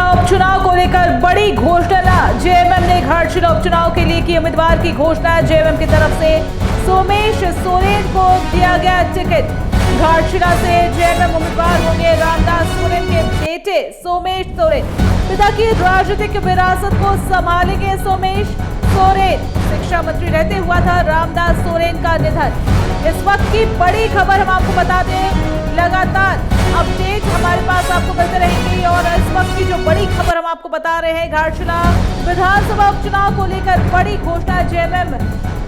उपचुनाव को लेकर बड़ी घोषणा जेएमएम ने घाटशिला उपचुनाव के लिए की। उम्मीदवार की घोषणा जेएमएम की तरफ से सोमेश सोरेन को दिया गया टिकट। घाटशिला से जेएमएम उम्मीदवार होंगे रामदास सोरेन के बेटे सोमेश सोरेन। पिता की राजनीतिक विरासत को संभालेंगे सोमेश सोरेन। शिक्षा मंत्री रहते हुआ था रामदास सोरेन का निधन। इस वक्त की बड़ी खबर हम आपको बता दें, लगातार अपडेट हमारे पास आपको मिलते रहेंगे और इस वक्त की जो बड़ी खबर हम आपको बता रहे हैं, घाटशिला विधानसभा उपचुनाव को लेकर बड़ी घोषणा जेएमएम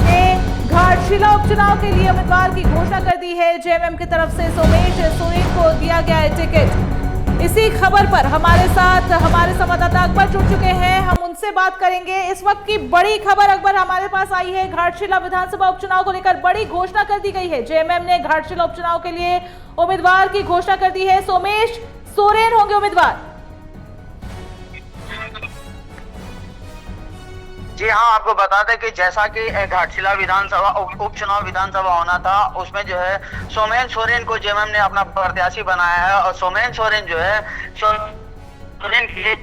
ने घाटशिला उपचुनाव के लिए उम्मीदवार की घोषणा कर दी है। जेएमएम की तरफ से सोमेश सोरेन को दिया गया है टिकट। इसी खबर पर हमारे साथ हमारे संवाददाता अकबर जुड़ चुके हैं, हम उनसे बात करेंगे। इस वक्त की बड़ी खबर अकबर हमारे पास आई है, घाटशिला विधानसभा उपचुनाव को लेकर बड़ी घोषणा कर दी गई है। जेएमएम ने घाटशिला उपचुनाव के लिए उम्मीदवार की घोषणा कर दी है। सोमेश सोरेन होंगे उम्मीदवार। जी हाँ, आपको बता दें कि जैसा कि घाटशिला विधानसभा उपचुनाव विधानसभा होना था, उसमें जो है सोमेश सोरेन को जेएमएम ने अपना प्रत्याशी बनाया है और सोमेश सोरेन जो है सोरेन के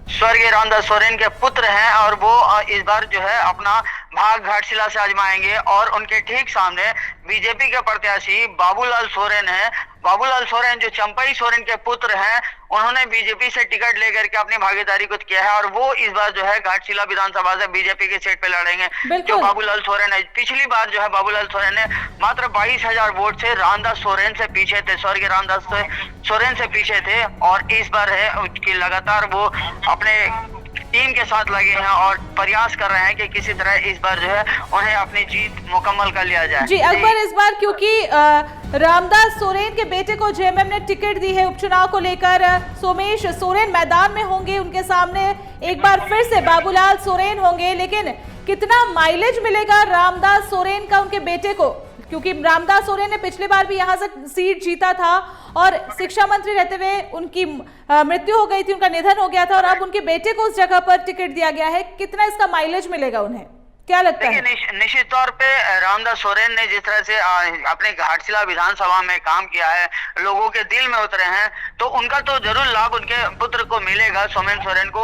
स्वर्गीय रामदास सोरेन के पुत्र हैं और वो इस बार जो है अपना भाग घाटशिला से आजमाएंगे और उनके ठीक सामने बीजेपी के प्रत्याशी बाबूलाल सोरेन हैं। बाबूलाल सोरेन जो चंपई सोरेन के पुत्र हैं, उन्होंने बीजेपी से टिकट लेकर के अपनी भागीदारी को किया है और वो इस बार जो है घाटशिला विधानसभा से बीजेपी की सीट पे लड़ेंगे। जो बाबूलाल सोरेन है, पिछली बार जो है बाबूलाल सोरेन ने मात्र 22,000 वोट से रामदास सोरेन से पीछे थे, स्वर्गीय रामदास सोरेन से पीछे थे और इस बार है कि लगातार वो अपने टीम के साथ लगे हैं और प्रयास कर रहे हैं कि किसी तरह इस बार जो है उन्हें अपनी जीत मुकम्मल कर लिया जाए। जी अकबर, इस बार क्योंकि रामदास सोरेन के बेटे को जेएमएम ने टिकट दी है उपचुनाव को लेकर, सोमेश सोरेन मैदान में होंगे, उनके सामने एक बार फिर से बाबूलाल सोरेन होंगे, लेकिन कितना माइलेज मिलेगा रामदास सोरेन का उनके बेटे को, क्योंकि रामदास सोरेन ने पिछली बार भी यहाँ से सीट जीता था और शिक्षा मंत्री रहते हुए उनकी मृत्यु हो गई थी, उनका निधन हो गया था और अब उनके बेटे को उस जगह पर टिकट दिया गया है। कितना इसका माइलेज मिलेगा उन्हें, क्या लगता है? निश्चित तौर पे रामदास सोरेन ने जिस तरह से अपने घाटशिला विधानसभा में काम किया है, लोगों के दिल में उतरे हैं, तो उनका तो जरूर लाभ उनके पुत्र को मिलेगा सोमेश सोरेन को।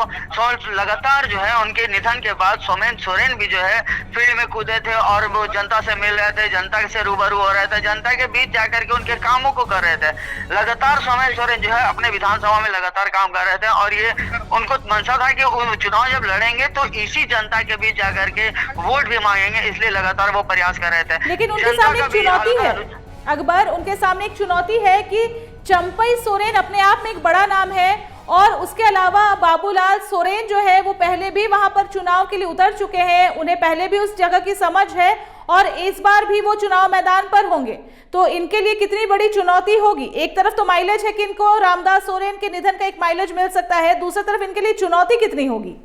लगातार जो है उनके निधन के बाद सोमेश सोरेन भी जो है फील्ड में कूदे थे और वो जनता से मिल रहे थे, जनता से रूबरू हो रहे थे, जनता के बीच जाकर के उनके कामों को कर रहे थे। लगातार सोमेश सोरेन जो है अपने विधानसभा में लगातार काम कर रहे थे और ये उनको मनसा था कि चुनाव जब लड़ेंगे तो इसी जनता के बीच जाकर के वोट भी मांगेंगे, इसलिए लगातार वो प्रयास कर रहे थे। लेकिन उनके सामने एक चुनौती है अकबर, उनके सामने एक चुनौती है कि चंपई सोरेन अपने आप में एक बड़ा नाम है और उसके अलावा बाबूलाल सोरेन जो है वो पहले भी वहां पर चुनाव के लिए उतर चुके हैं, उन्हें पहले भी उस जगह की समझ है और इस बार भी वो चुनाव मैदान पर होंगे, तो इनके लिए कितनी बड़ी चुनौती होगी। एक तरफ तो माइलेज है कि इनको रामदास सोरेन के निधन का एक माइलेज मिल सकता है, दूसरी तरफ इनके लिए चुनौती कितनी होगी?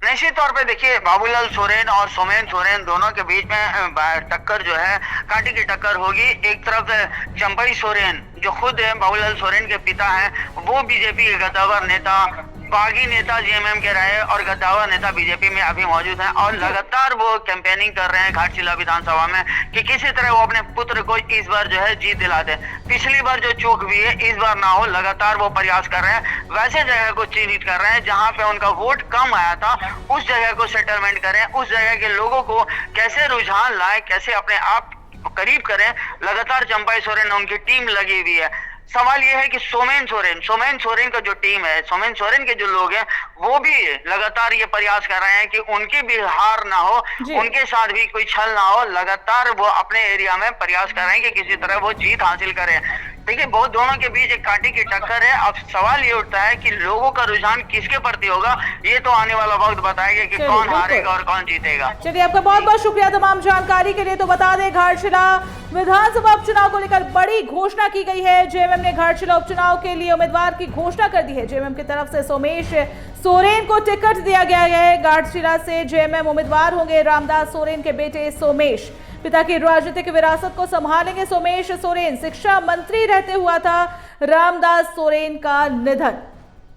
निश्चित तौर पे देखिए, बाबूलाल सोरेन और सोमेश सोरेन दोनों के बीच में टक्कर जो है कांटे की टक्कर होगी। एक तरफ चंपई सोरेन जो खुद बाबूलाल सोरेन के पिता हैं, वो बीजेपी के गद्दावर नेता, बागी नेता जेएमएम के रहे और गद्दावर नेता बीजेपी में अभी मौजूद हैं और लगातार वो कैंपेनिंग कर रहे हैं घाटशिला विधानसभा में कि किसी तरह वो अपने पुत्र को इस बार जो है जीत दिला दे। पिछली बार जो चूक हुई है इस बार ना हो, लगातार वो प्रयास कर रहे हैं, वैसे जगह को चिन्हित कर रहे हैं जहां पे उनका वोट कम आया था, उस जगह को सेटलमेंट करें, उस जगह के लोगों को कैसे रुझान लाए, कैसे अपने आप करीब करें। लगातार चंपई सोरेन और उनकी टीम लगी हुई है। सवाल यह है कि सोमेश सोरेन का जो टीम है, सोमेश सोरेन के जो लोग हैं, वो भी लगातार ये प्रयास कर रहे हैं कि उनकी भी हार ना हो, उनके साथ भी कोई छल ना हो। लगातार वो अपने एरिया में प्रयास कर रहे हैं कि किसी तरह वो जीत हासिल करें। देखिए, बहुत दोनों के बीच एक कांटे की टक्कर है। अब सवाल ये उठता है कि लोगों का रुझान किसके प्रति होगा, ये तो आने वाला वक्त बताएगा कि कौन हारेगा और कौन जीतेगा। चलिए, आपका बहुत बहुत शुक्रिया तमाम जानकारी के लिए। तो बता दें, घाटशिला विधानसभा उपचुनाव को लेकर बड़ी घोषणा की गई है। जेएमएम ने घाटशिला उपचुनाव के लिए उम्मीदवार की घोषणा कर दी है। जेएमएम की तरफ से सोमेश सोरेन को टिकट दिया गया है। घाटशिला से जेएमएम उम्मीदवार होंगे रामदास सोरेन के बेटे सोमेश। पिता की राजनीतिक विरासत को संभालेंगे सोमेश सोरेन। शिक्षा मंत्री रहते हुआ था रामदास सोरेन का निधन।